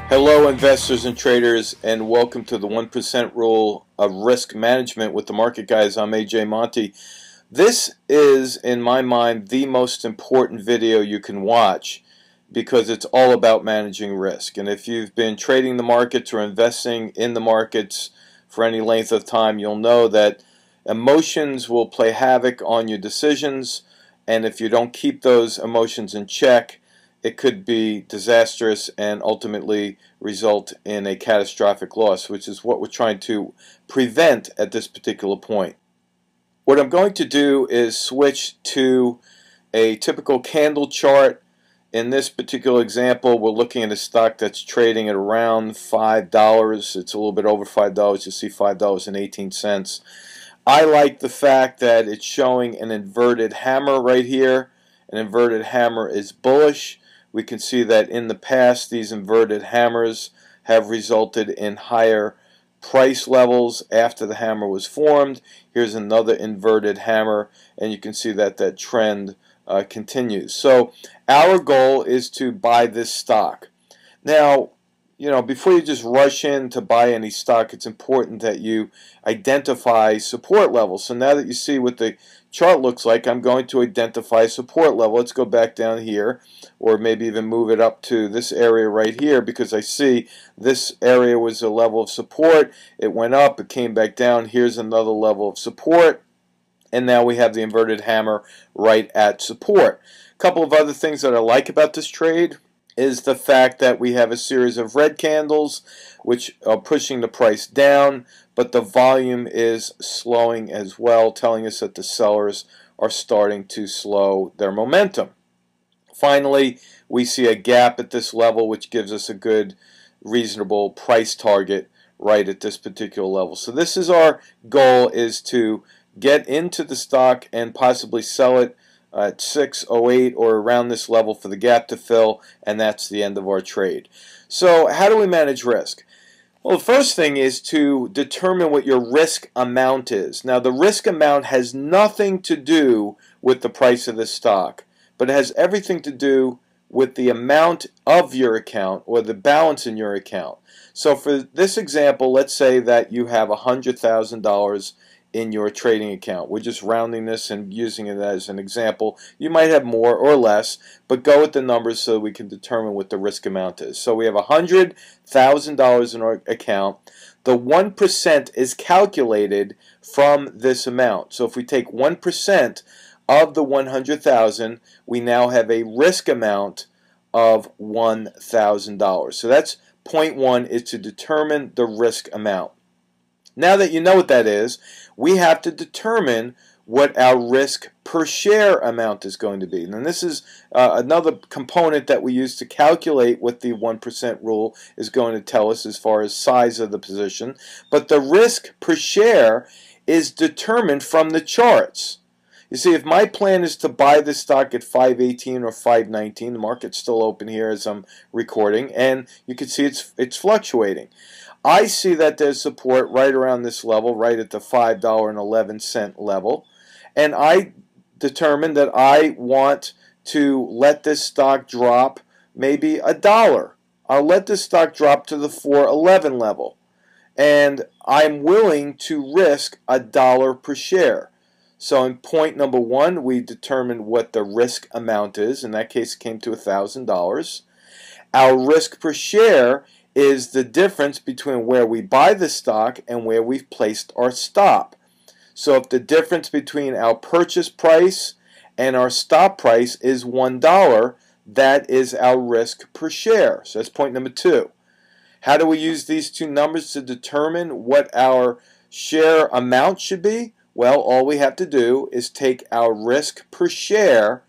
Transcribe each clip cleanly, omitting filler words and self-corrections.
Hello, investors and traders, and welcome to the 1% Rule of Risk Management with the Market Guys. I'm AJ Monty. This is, in my mind, the most important video you can watch because it's all about managing risk. And if you've been trading the markets or investing in the markets for any length of time, you'll know that emotions will play havoc on your decisions, and if you don't keep those emotions in check, it could be disastrous and ultimately result in a catastrophic loss, which is what we're trying to prevent at this particular point. What I'm going to do is switch to a typical candle chart. In this particular example, we're looking at a stock that's trading at around $5. It's a little bit over $5. You see $5.18. I like the fact that it's showing an inverted hammer right here. An inverted hammer is bullish. We can see that in the past these inverted hammers have resulted in higher price levels after the hammer was formed. Here's another inverted hammer, and you can see that that trend continues. So our goal is to buy this stock. Now, before you just rush in to buy any stock, it's important that you identify support levels. So now that you see what the chart looks like, I'm going to identify a support level. Let's go back down here, or maybe even move it up to this area right here, because I see this area was a level of support. It went up, it came back down. Here's another level of support, and now we have the inverted hammer right at support. A couple of other things that I like about this trade is the fact that we have a series of red candles which are pushing the price down, but the volume is slowing as well, telling us that the sellers are starting to slow their momentum. Finally, we see a gap at this level, which gives us a good, reasonable price target right at this particular level. So this is our goal, is to get into the stock and possibly sell it at 608 or around this level for the gap to fill, and that's the end of our trade. So how do we manage risk? Well, the first thing is to determine what your risk amount is. Now, the risk amount has nothing to do with the price of the stock, but it has everything to do with the amount of your account or the balance in your account. So for this example, let's say that you have $100,000 in your trading account. We're just rounding this and using it as an example. You might have more or less, but go with the numbers so we can determine what the risk amount is. So we have $100,000 in our account. The 1% is calculated from this amount. So if we take 1% of the 100,000, we now have a risk amount of $1,000. So that's point one, is to determine the risk amount. Now that you know what that is, we have to determine what our risk per share amount is going to be. And this is another component that we use to calculate what the 1% rule is going to tell us as far as size of the position. But the risk per share is determined from the charts. You see, if my plan is to buy this stock at 518 or 519, the market's still open here as I'm recording, and you can see it's fluctuating. I see that there's support right around this level, right at the $5.11 level, and I determined that I want to let this stock drop maybe $1. I'll let this stock drop to the 411 level, and I'm willing to risk $1 per share. So in point number one, we determined what the risk amount is. In that case, it came to $1,000. Our risk per share is the difference between where we buy the stock and where we've placed our stop. So if the difference between our purchase price and our stop price is $1, that is our risk per share. So that's point number two. How do we use these two numbers to determine what our share amount should be? Well, all we have to do is take our risk per share,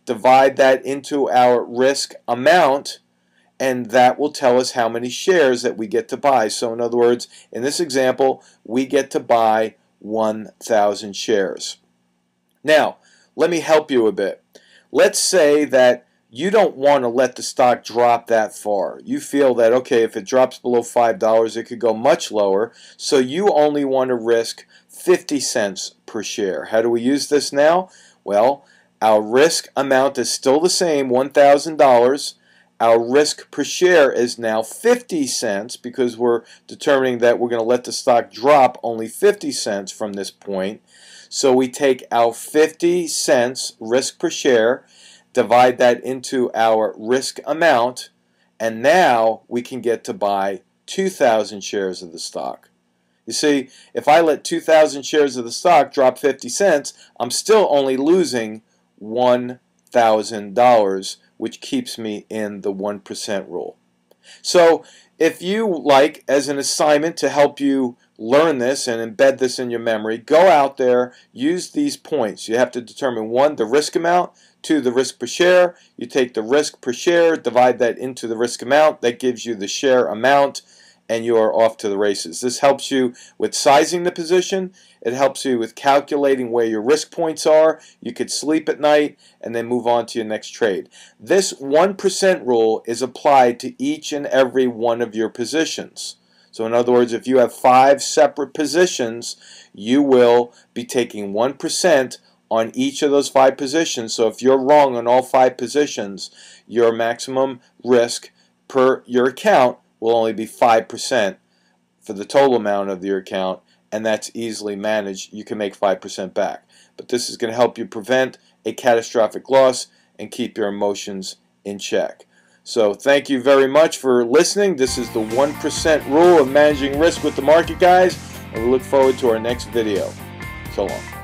divide that into our risk amount, and that will tell us how many shares that we get to buy. So in other words, in this example, we get to buy 1,000 shares. Now, let me help you a bit. Let's say that you don't want to let the stock drop that far. You feel that, okay, if it drops below $5, it could go much lower, so you only want to risk 50 cents per share. How do we use this now? Well, our risk amount is still the same, $1,000. our risk per share is now 50 cents because we're determining that we're going to let the stock drop only 50 cents from this point. So we take our 50 cents risk per share, divide that into our risk amount, and now we can get to buy 2,000 shares of the stock. You see, if I let 2,000 shares of the stock drop 50 cents, I'm still only losing $1,000, which keeps me in the 1% rule. So if you like, as an assignment to help you learn this and embed this in your memory, go out there, use these points. You have to determine 1, the risk amount, 2, the risk per share. You take the risk per share, divide that into the risk amount. That gives you the share amount, and you are off to the races. This helps you with sizing the position. It helps you with calculating where your risk points are. You could sleep at night and then move on to your next trade. This 1% rule is applied to each and every one of your positions. So in other words, if you have 5 separate positions, you will be taking 1% on each of those 5 positions. So if you're wrong on all 5 positions, your maximum risk per your account will only be 5% for the total amount of your account, and that's easily managed. You can make 5% back. But this is going to help you prevent a catastrophic loss and keep your emotions in check. So thank you very much for listening. This is the 1% rule of managing risk with the market guys, and we look forward to our next video. So long.